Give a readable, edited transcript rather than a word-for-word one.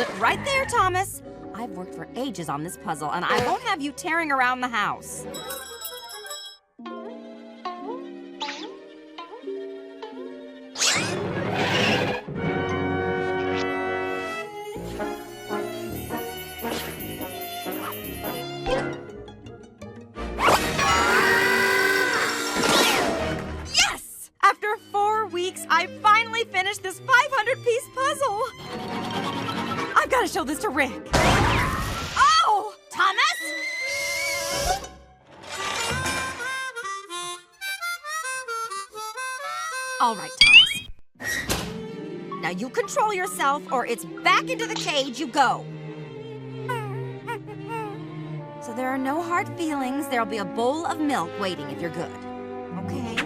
Hold it right there, Thomas. I've worked for ages on this puzzle, and I won't have you tearing around the house. Yes! After 4 weeks, I finally finished this 500-piece puzzle. I've got to show this to Rick. Oh! Thomas? All right, Thomas. Now you control yourself, or it's back into the cage you go. So there are no hard feelings. There'll be a bowl of milk waiting if you're good. Okay?